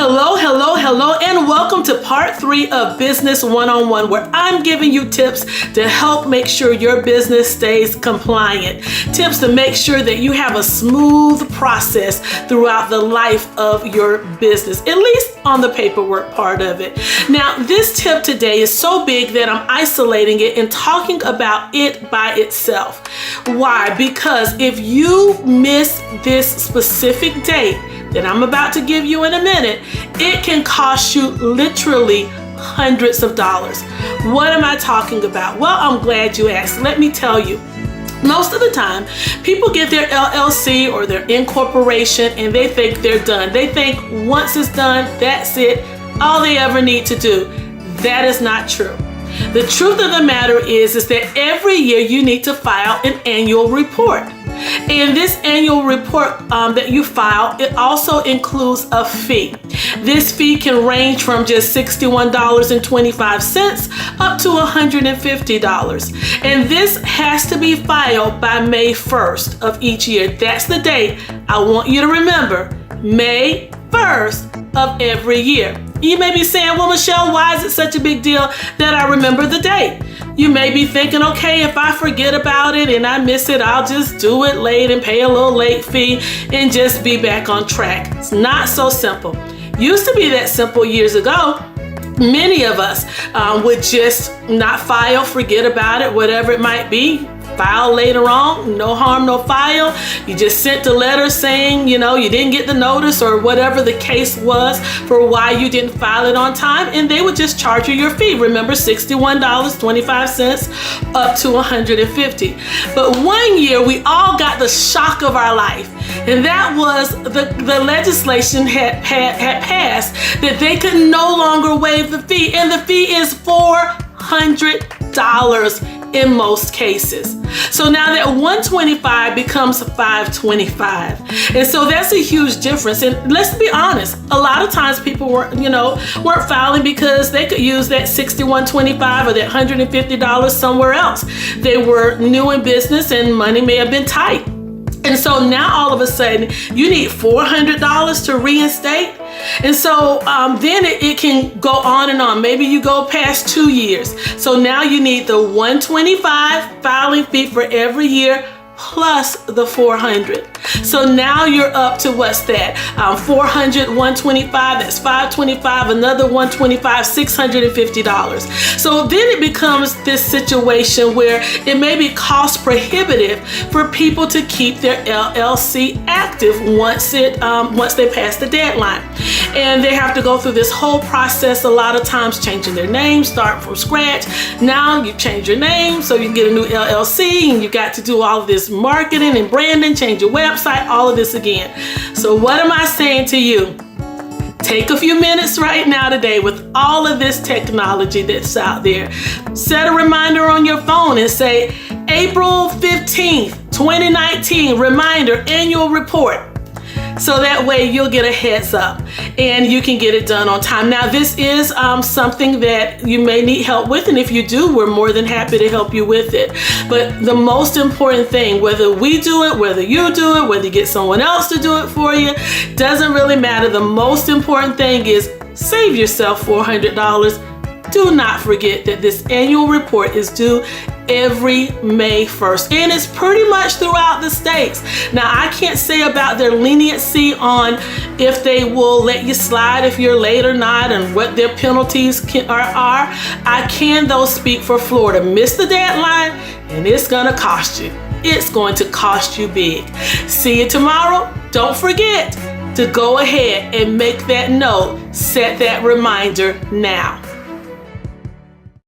Hello, and welcome to part 3 of Business One-on-One, where I'm giving you tips to help make sure your business stays compliant. Tips to make sure that you have a smooth process throughout the life of your business, at least on the paperwork part of it. Now, this tip today is so big that I'm isolating it and talking about it by itself. Why? Because if you miss this specific date that I'm about to give you in a minute, it can cost you literally hundreds of dollars. What am I talking about? Well, I'm glad you asked. Let me tell you. Most of the time, people get their LLC or their incorporation and they think they're done. They think once it's done, that's it, all they ever need to do. That is not true. The truth of the matter is that every year you need to file an annual report. And this annual report that you file, it also includes a fee. This fee can range from just $61.25 up to $150. And this has to be filed by May 1st of each year. That's the date I want you to remember, May 1st of every year. You may be saying, well, Michelle, why is it such a big deal that I remember the date? You may be thinking, okay, if I forget about it and I miss it, I'll just do it late and pay a little late fee and just be back on track. It's not so simple. Used to be that simple years ago. Many of us would just not file, forget about it, whatever it might be. File later on, no harm, no foul. You just sent a letter saying, you didn't get the notice or whatever the case was for why you didn't file it on time, and they would just charge you your fee. Remember, $61.25 up to $150. But one year we all got the shock of our life, and that was the legislation had passed that they could no longer waive the fee, and the fee is $400 in most cases. So now that 125 becomes 525. And so that's a huge difference. And let's be honest, a lot of times people weren't filing because they could use that $61.25 or that $150 somewhere else. They were new in business and money may have been tight. And so now all of a sudden you need $400 to reinstate. And so then it can go on and on. Maybe you go past 2 years. So now you need the $125 filing fee for every year plus the $400. So now you're up to what's that? 400, 125, that's 525, another 125, $650. So then it becomes this situation where it may be cost prohibitive for people to keep their LLC active once they pass the deadline. And they have to go through this whole process, a lot of times changing their name, start from scratch. Now you change your name so you can get a new LLC, and you got to do all of this marketing and branding, change your website, all of this again. So what am I saying to you? Take a few minutes right now today with all of this technology that's out there. Set a reminder on your phone and say, April 15th, 2019, reminder, annual report. So that way you'll get a heads up and you can get it done on time. Now, this is something that you may need help with, and if you do, we're more than happy to help you with it. But the most important thing, whether we do it, whether you do it, whether you get someone else to do it for you, doesn't really matter. The most important thing is save yourself $400. Do not forget that this annual report is due every May 1st, and it's pretty much throughout the states. Now, I can't say about their leniency on if they will let you slide if you're late or not, and what their penalties are. I can, though, speak for Florida. Miss the deadline, and it's gonna cost you. It's going to cost you big. See you tomorrow. Don't forget to go ahead and make that note. Set that reminder now.